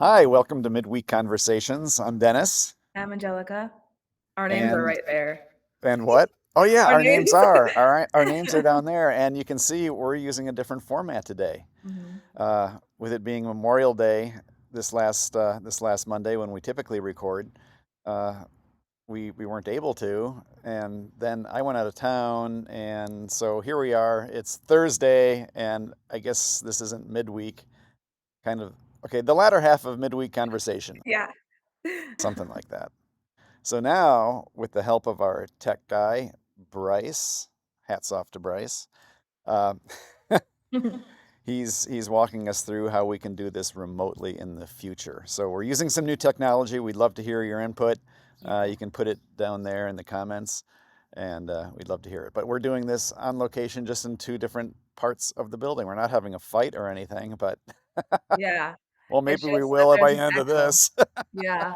Hi, welcome to Midweek Conversations. I'm Dennis. I'm Angelica. Our names are And right there. what? Oh yeah, Our our names names. are. All right, our names are down there, and you can see we're using a different format today. Mhm. With it being Memorial Day this last Monday when we typically record, uh, we weren't able to, and then I went out of town, and so here we are. It's Thursday, and I guess this isn't midweek. Kind of okay. The latter half of Midweek Conversation, Yeah. something like that. So now, with the help of our tech guy, Bryce, hats off to Bryce, uh, he's walking us through how we can do this remotely in the future. So we're using some new technology. We'd love to hear your input. Yeah. You can put it down there in the comments, and we'd love to hear it. But we're doing this on location, just in two different parts of the building. We're not having a fight or anything, but Yeah. well, It's maybe we just that will by there's the an end of echo. this. Yeah.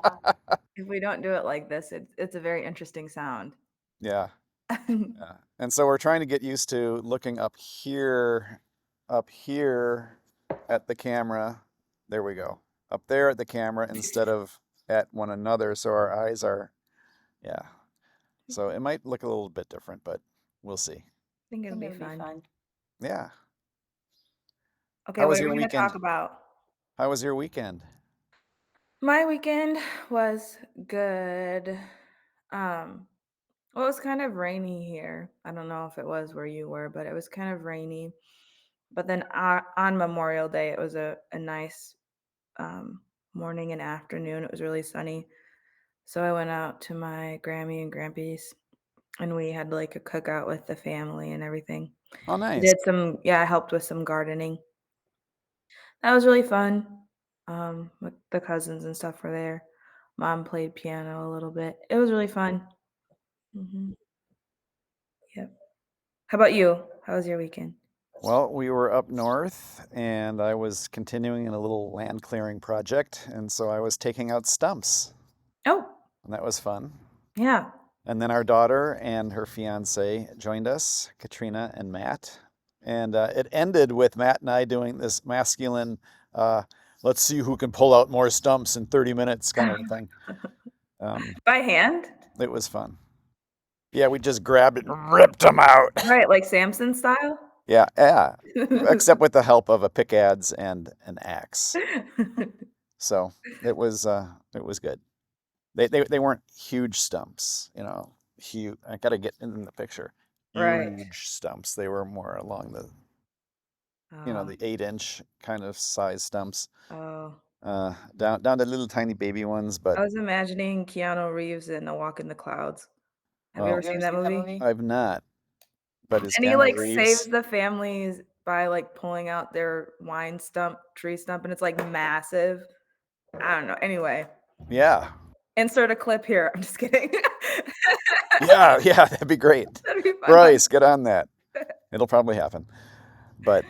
If we don't do it like this, it's a very interesting sound. Yeah. Yeah. And so we're trying to get used to looking up here at the camera. There we go. Up there at the camera instead of at one another. So our eyes are, yeah. So it might look a little bit different, but we'll see. I think it'll be fun. Yeah. Okay, How what was are your we gonna talk weekend? about? How was your weekend? My weekend was good. Well, it was kind of rainy here. I don't know if it was where you were, but it was kind of rainy. But then on Memorial Day, it was a nice morning and afternoon. It was really sunny. So I went out to my Grammy and Grampy's and we had like a cookout with the family and everything. Oh, nice. Did some, yeah, I helped with some gardening. That was really fun. With the cousins and stuff were there. Mom played piano a little bit. It was really fun. Hmm. Yep. How about you? How was your weekend? Well, we were up north and I was continuing in a little land clearing project. And so I was taking out stumps, Oh, and that was fun. yeah. And then our daughter and her fiance joined us, Katrina and Matt. And it ended with Matt and I doing this masculine, uh, let's see who can pull out more stumps in 30 minutes kind of a thing. Um, By hand? it was fun. Yeah, we just grabbed it and ripped them out. Right, like Samson style? Yeah, yeah. Except with the help of a picadze and an axe. So it was good. They weren't huge stumps, huge. I got to get in the picture. Right. Huge stumps. They were more along Oh, the 8-inch kind of size stumps. oh. Down to little tiny baby ones, but I was imagining Keanu Reeves in A Walk in the Clouds. Have you well, ever seen that movie? I've not. But is And he, Keanu like, saves Reeves? the families by, like, pulling out their wine stump, tree stump, and it's, like, massive. I don't know. Anyway, Yeah, insert a clip here. I'm just kidding. yeah, yeah. That'd be great. That'd be fun, huh? Bryce, get on that. It'll probably happen. But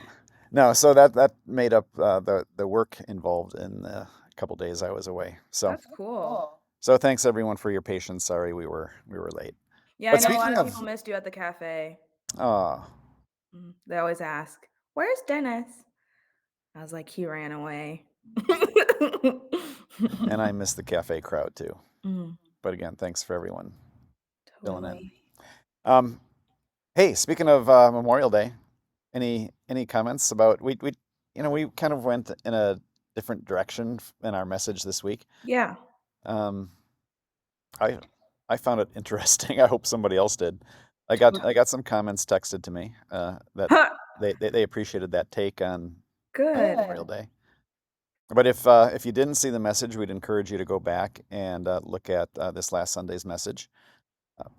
no, so that made up the work involved in the couple days I was away. So That's cool. so thanks everyone for your patience. Sorry we were late. Yeah, I But know a lot speaking of people of, missed you at the cafe. uh, Mhm. They always ask, "Where's Dennis?" I was like, "He ran away." and I miss the cafe crowd too. Mm, But again, thanks for everyone filling in. totally. Um, hey, speaking of Memorial Day, any comments about we kind of went in a different direction in our message this week. Yeah. Um, I I found it interesting. I hope somebody else did. I got some comments texted to me that they appreciated that take on Good. Memorial Day. But if you didn't see the message, we'd encourage you to go back and look at this last Sunday's message.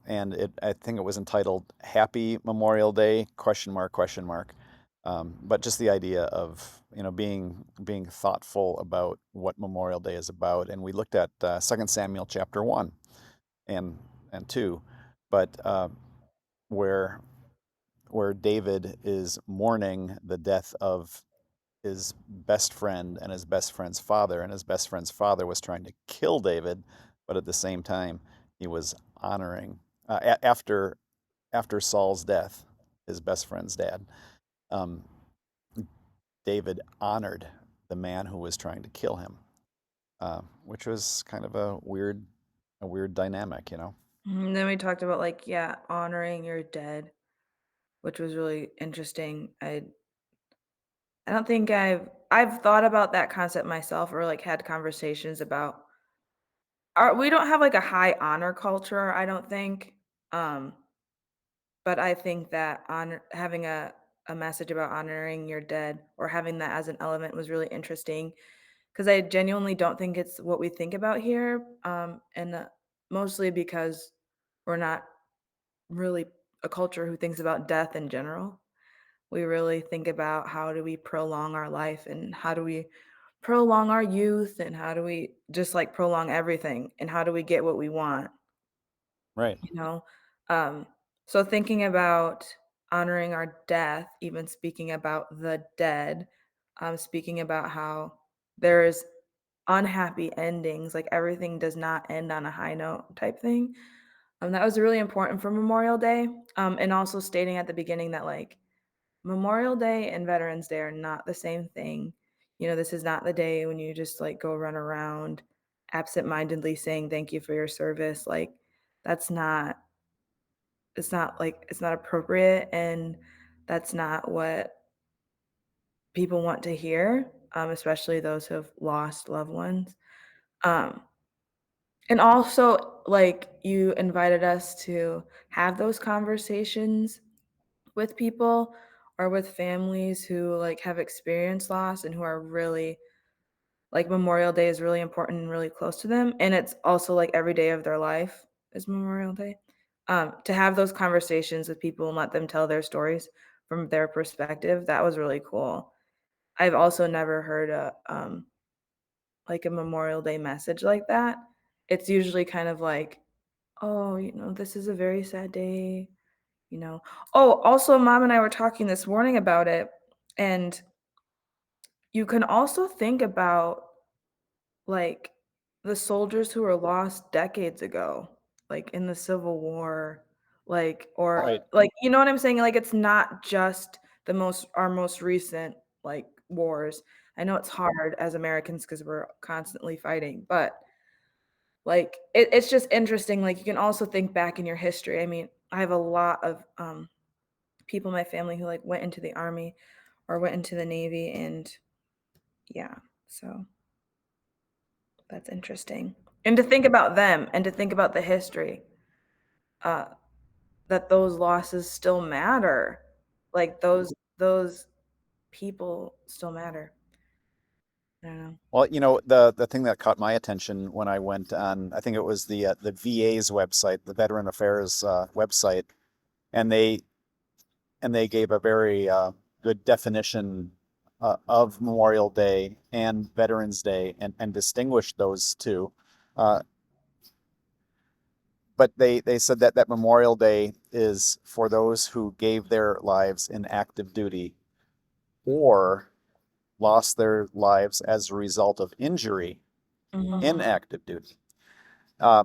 And I think it was entitled "Happy Memorial Day?" question mark question mark. But just the idea of being thoughtful about what Memorial Day is about, and we looked at 2 Samuel chapter 1 and 2, but where David is mourning the death of his best friend and his best friend's father, and his best friend's father was trying to kill David, but at the same time he was honoring after Saul's death, his best friend's dad. Um, David honored the man who was trying to kill him. which was kind of a weird dynamic, you know. Mhm, then we talked about, like, yeah, honoring your dead, which was really interesting. I don't think I've thought about that concept myself or, like, had conversations about we don't have, like, a high honor culture, I don't think, um, but I think that having a message about honoring your dead or having that as an element was really interesting because I genuinely don't think it's what we think about here, mostly because we're not really a culture who thinks about death in general. We really think about how do we prolong our life and how do we prolong our youth and how do we just like prolong everything and how do we get what we want, Right, you know? Um, so thinking about honoring our death, even speaking about the dead, speaking about how there is unhappy endings, like everything does not end on a high note type thing. That was really important for Memorial Day. And also stating at the beginning that like Memorial Day and Veterans Day are not the same thing. You know, this is not the day when you just like go run around absent-mindedly saying thank you for your service. Like that's not it's not appropriate and that's not what people want to hear, especially those who have lost loved ones. Um, and also like you invited us to have those conversations with people or with families who, like, have experienced loss and who are really like, Memorial Day is really important and really close to them, and it's also, like, every day of their life is Memorial Day. To have those conversations with people and let them tell their stories from their perspective, that was really cool. I've also never heard like, a Memorial Day message like that. It's usually kind of like, "Oh, you know, this is a very sad day," you know? Oh, also, mom and I were talking this morning about it, and you can also think about, like, the soldiers who were lost decades ago, like, in the Civil War, like, or right. like, you know what I'm saying? Like, it's not just our most recent, like, wars. I know it's hard as Americans because 'cause we're constantly fighting, but, like, it's just interesting, like, you can also think back in your history. I mean, I have a lot of, people in my family who, like, went into the Army or went into the Navy, and yeah, so that's interesting. And to think about them and to think about the history, uh, that those losses still matter. Like, those people still matter. I don't know. Well, you know, the thing that caught my attention when I went on, I think it was the VA's website, the Veteran Affairs website, and they gave a very good definition of Memorial Day and Veterans Day and distinguished those two. Uh, but they said that Memorial Day is for those who gave their lives in active duty or lost their lives as a result of injury in Mhm. active duty. Uh,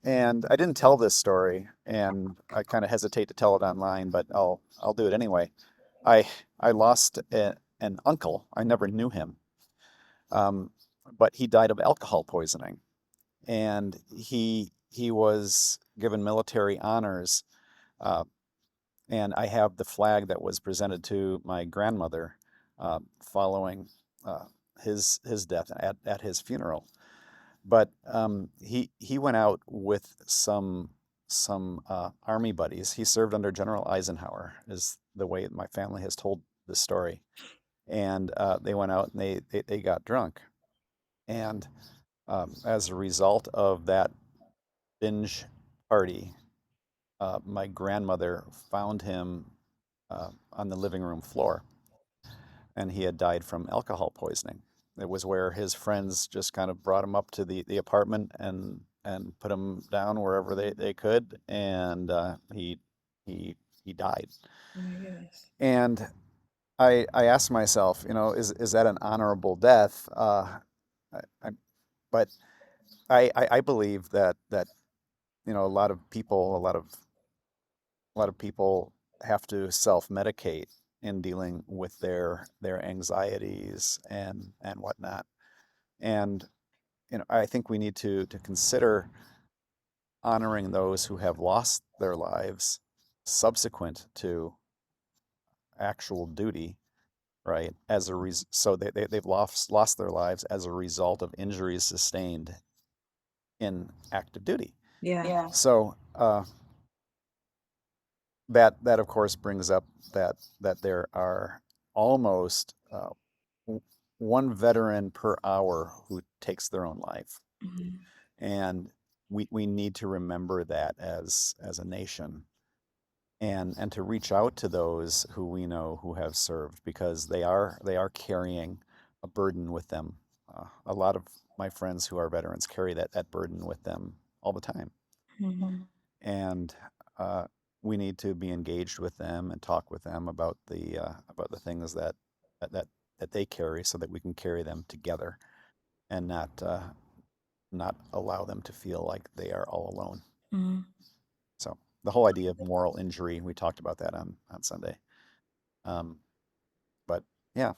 and I didn't tell this story, and I kind of hesitate to tell it online, but I'll do it anyway. I I lost an uncle. I never knew him, um, but he died of alcohol poisoning, and he was given military honors. Uh, and I have the flag that was presented to my grandmother following uh, his death at his funeral. But he went out with some army buddies. He served under General Eisenhower, is the way my family has told the story. And they went out and they got drunk. And as a result of that binge party, my grandmother found him on the living room floor, and he had died from alcohol poisoning. It was where his friends just kind of brought him up to the apartment and put him down wherever they could, and he he died. Oh my goodness. And I asked myself, you know, is that an honorable death? I, but I believe that you know a lot of people have to self-medicate in dealing with their anxieties and whatnot. And I think we need to consider honoring those who have lost their lives subsequent to actual duty, right? So they've lost their lives as a result of injuries sustained in active duty. Yeah. So that of course brings up that there are almost one veteran per hour who takes their own life, Mhm. and we need to remember that as a nation, and to reach out to those who we know who have served, because they are carrying a burden with them. A lot of my friends who are veterans carry that burden with them all the time, Mhm. and uh, we need to be engaged with them and talk with them about the things that that they carry, so that we can carry them together and not allow them to feel like they are all alone. Mhm. So the whole idea of moral injury, we talked about that on Sunday. Um, but yeah,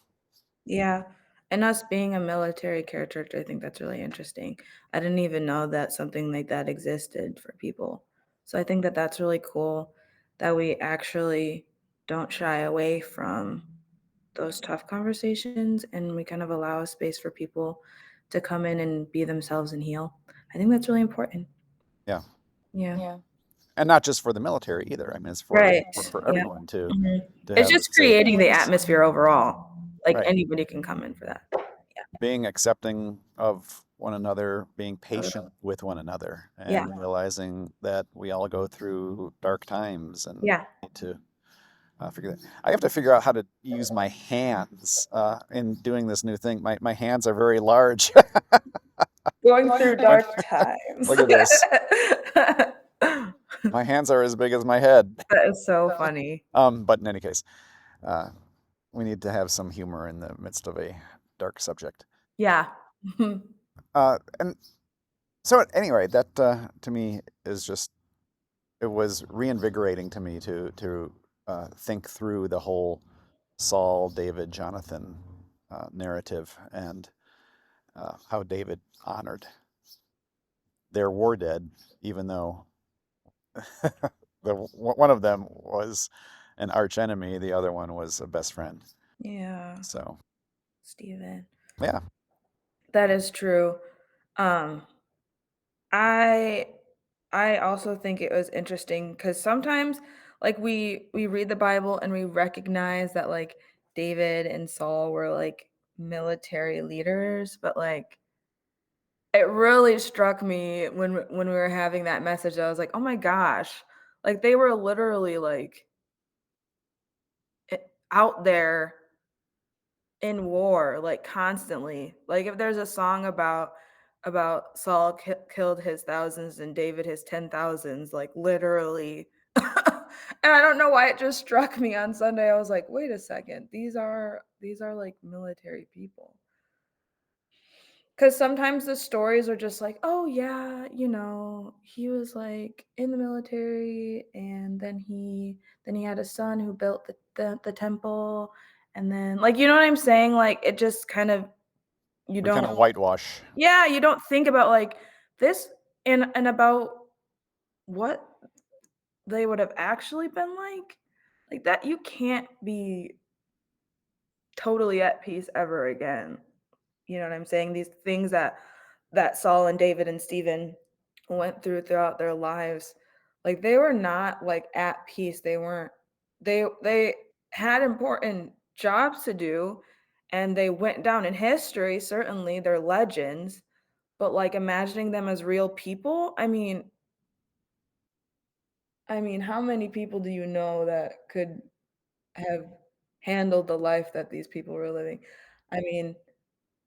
Yeah. And us being a military care church, I think that's really interesting. I didn't even know that something like that existed for people. So I think that that's really cool that we actually don't shy away from those tough conversations and we kind of allow a space for people to come in and be themselves and heal. I think that's really important. yeah, Yeah. and not just for the military either. I mean, it's Right. for Yeah. everyone to Mhm. to It's have a just safe creating the place, atmosphere overall. Like right? anybody can come in for that. Yeah. Being accepting of one another, being patient with one another, Yeah. and realizing that we all go through dark times and Yeah. need to figure that. I have to figure out how to use my hands in doing this new thing. My hands are very large. Going through My, dark times. look at this. My hands are as big as my head. That is so funny. But in any case, uh, we need to have some humor in the midst of a dark subject. Yeah. And so, at any rate, that to me is just, it was reinvigorating to me to think through the whole Saul, David, Jonathan narrative, and how David honored their war dead, even though one of them was an arch enemy, the other one was a best friend. Yeah, So Steven. yeah, That is true. Um, I I also think it was interesting because sometimes, like, we read the Bible and we recognize that, like, David and Saul were, like, military leaders, but, like, it really struck me when we were having that message, I was like, "Oh my gosh." Like, they were literally, like, out there in war, like, constantly. Like, if there's a song about Saul killed his thousands and David his 10,000s, like, literally. And I don't know why it just struck me on Sunday. I was like, "Wait a second. These are, like, military people." 'Cause sometimes the stories are just like, "Oh, yeah, he was, like, in the military, and then he had a son who built the temple," and then like, you know what I'm saying? Like, it just kind of you we kind don't of whitewash. yeah, you don't think about, like, this and about what they would have actually been like. Like, that you can't be totally at peace ever again. You know what I'm saying? These things that Saul and David and Stephen went through throughout their lives, like, they were not, like, at peace, they weren't they had important jobs to do, and they went down in history, certainly, they're legends, but, like, imagining them as real people, I mean, how many people do you know that could have handled the life that these people were living? I mean,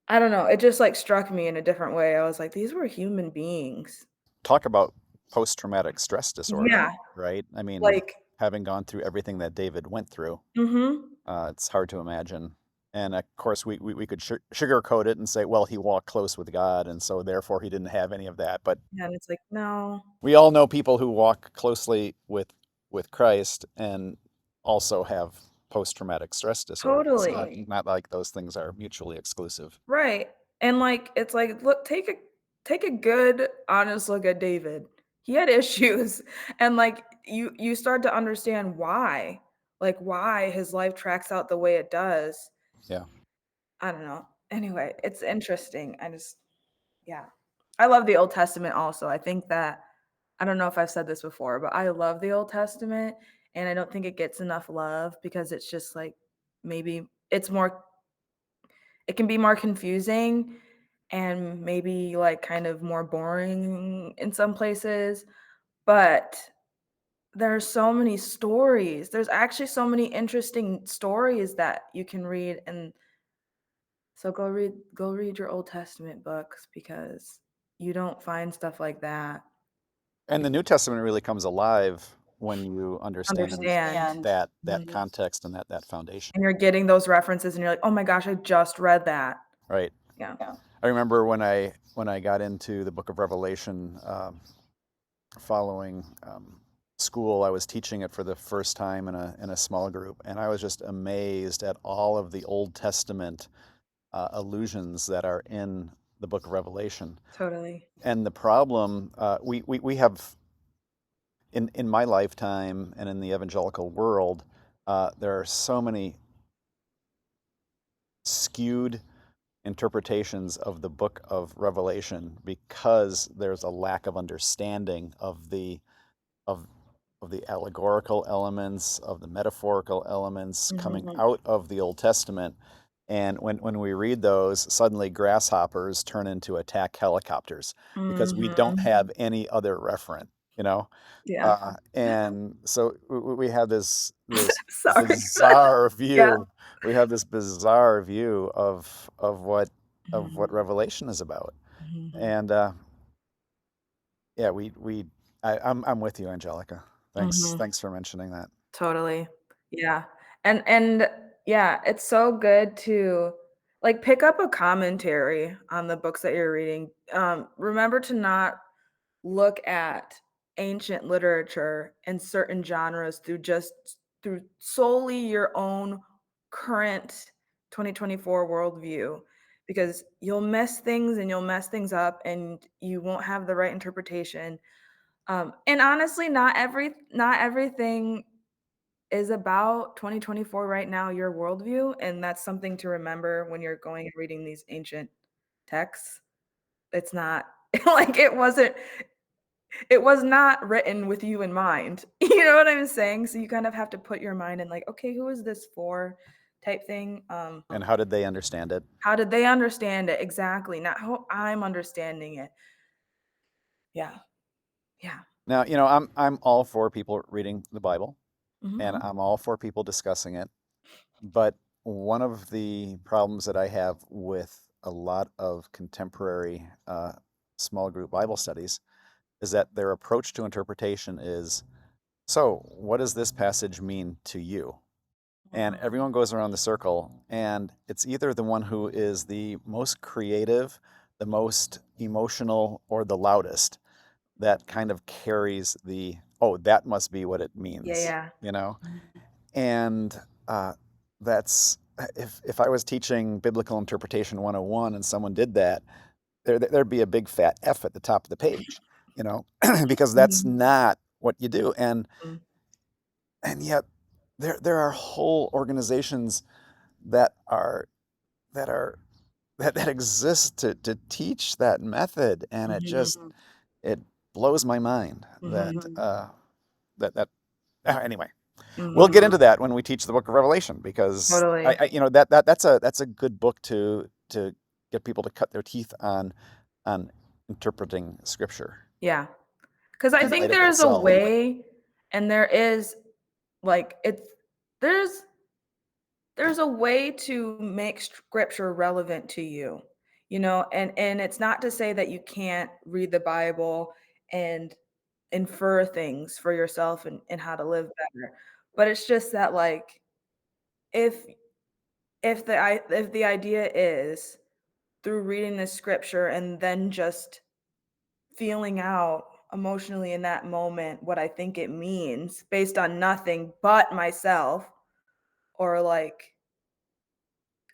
I don't know, it just, like, struck me in a different way, I was like, "These were human beings." Talk about post-traumatic stress disorder, Yeah, right? I mean, like having gone through everything that David went through, mhm, it's hard to imagine. And of course, we could sugarcoat it and say, well, he walked close with God, and so therefore he didn't have any of that. But and it's like, "No." we all know people who walk closely with Christ and also have post-traumatic stress disorder. Totally. Not like those things are mutually exclusive. Right, and, like, it's like, look, take it. take a good, honest look at David. He had issues, and, like, you start to understand why, like, why his life tracks out the way it does. Yeah. I don't know. Anyway, it's interesting. Yeah. I love the Old Testament also. I think that I don't know if I've said this before, but I love the Old Testament, and I don't think it gets enough love because it's just, like, maybe it's more it can be more confusing and maybe, like, kind of more boring in some places, but there are so many stories. There's actually so many interesting stories that you can read, and so go read your Old Testament books because you don't find stuff like that. And the New Testament really comes alive when you understand Understand. that Mhm. context and that foundation, And you're getting those references and you're like, "Oh my gosh, I just read that." right? Yeah. I remember when I got into the Book of Revelation, following school, I was teaching it for the first time in a small group, and I was just amazed at all of the Old Testament allusions that are in the Book of Revelation. Totally. And the problem we have in my lifetime and in the evangelical world, there are so many skewed interpretations of the book of Revelation because there's a lack of understanding of of the allegorical elements, of the metaphorical elements coming Mhm. out of the Old Testament. And when we read those, suddenly grasshoppers turn into attack helicopters because we don't Mhm. have any other referent, you know? Yeah. And so we have this Sorry. bizarre Yeah. view. We have this bizarre view of what Mhm. Revelation is about. Mhm. And yeah, I'm with you, Angelica. Thanks, Mhm. thanks for mentioning that. Totally. Yeah. And yeah, it's so good to, like, pick up a commentary on the books that you're reading. Remember to not look at ancient literature and certain genres through solely your own current 2024 worldview because you'll mess things and you'll mess things up and you won't have the right interpretation. And honestly, not everything is about 2024 right now, your worldview, and that's something to remember when you're going and reading these ancient texts. It's not like it was not written with you in mind. You know what I'm saying? So you kind of have to put your mind in like, okay, who is this for type thing. And how did they understand it? How did they understand it exactly? Not how I'm understanding it. Yeah. Yeah. Now, I'm all for people reading the Bible, Mhm. and I'm all for people discussing it. But one of the problems that I have with a lot of contemporary small group Bible studies is that their approach to interpretation is, so what does this passage mean to you? And Mhm. everyone goes around the circle, and it's either the one who is the most creative, the most emotional, or the loudest that kind of carries the, oh, that must be what it Yeah, means, yeah. you know? And that's, if I was teaching biblical interpretation 101 and someone did that, there'd be a big fat F at the top of the page, because that's Mhm. not what you do. And Mhm. and yet there are whole organizations that are that are that exist to teach that method, and it Mhm. just it blows my mind that Mhm. that that anyway. We'll get Mhm. into that when we teach the book of Revelation because Totally. that's a good book to get people to cut their teeth on interpreting scripture Yeah. 'Cause I in think light of there's a itself. way and there is, like, there's there's a way to make scripture relevant to you, and it's not to say that you can't read the Bible and infer things for yourself and how to live better, but it's just that, like, if if the idea is through reading this scripture and then just feeling out emotionally in that moment what I think it means based on nothing but myself or like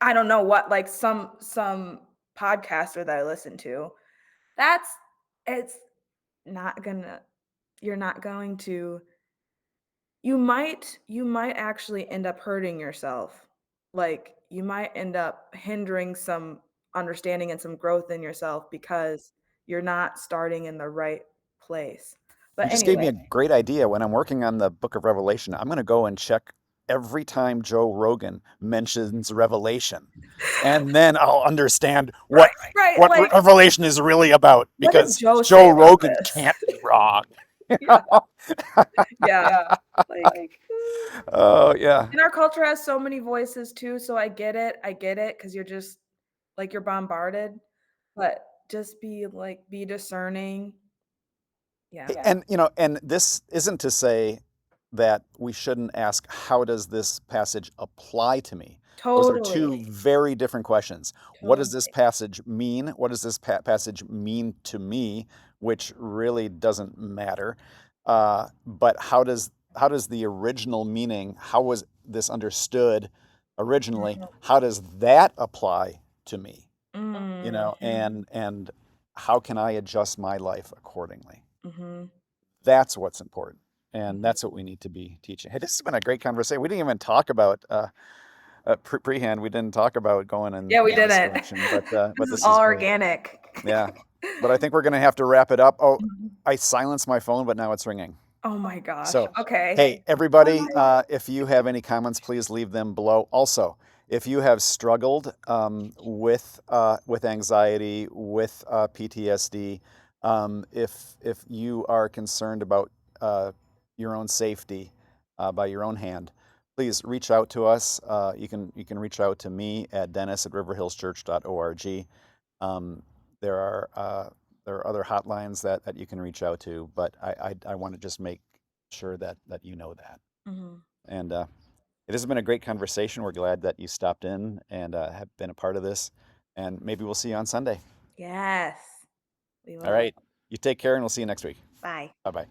I don't know what like some podcaster that I listen to. That's it's not gonna you're not going to you might actually end up hurting yourself. Like, you might end up hindering some understanding and some growth in yourself because you're not starting in the right place. You But just gave me anyway, a great idea. When I'm working on the Book of Revelation, I'm going to go and check every time Joe Rogan mentions Revelation, and then I'll understand right, right, what like, Revelation is really about what did because Joe say Joe about Rogan this? can't be wrong. Yeah, yeah, like, Oh yeah. and our culture has so many voices too, so I get it, because 'cause you're just like, you're bombarded, but just be discerning. Yeah. And and this isn't to say that we shouldn't ask, how does this passage apply to me? Those are Totally, two very different questions. What does this totally. passage mean? What does this passage mean to me? Which really doesn't matter. But how does the original meaning, how was this understood originally? Mhm, How does that apply to me? mhm, And how can I adjust my life accordingly? mhm, That's what's important. And mhm. that's what we need to be teaching. Hey, this has been a great conversation. We didn't even talk about prehand. We didn't talk about going Yeah, we in this didn't. direction, This but is this is all great. organic. Yeah, but I think we're gonna have to wrap it up. Oh, Mhm. I silenced my phone, but now it's ringing. Oh my gosh, So, okay. hey, everybody, if you have any comments, please leave them below. Also, if you have struggled with anxiety, with PTSD, if you are concerned about your own safety by your own hand, please reach out to us. You can reach out to me at dennis@riverhillschurch.org. Um, there are there are other hotlines that you can reach out to, but I want to just make sure that you know that. Mhm. And it has been a great conversation. We're glad that you stopped in and have been a part of this. And maybe we'll see you on Sunday. Yes, we All will. right. You take care, and we'll see you next week. Bye. Bye bye.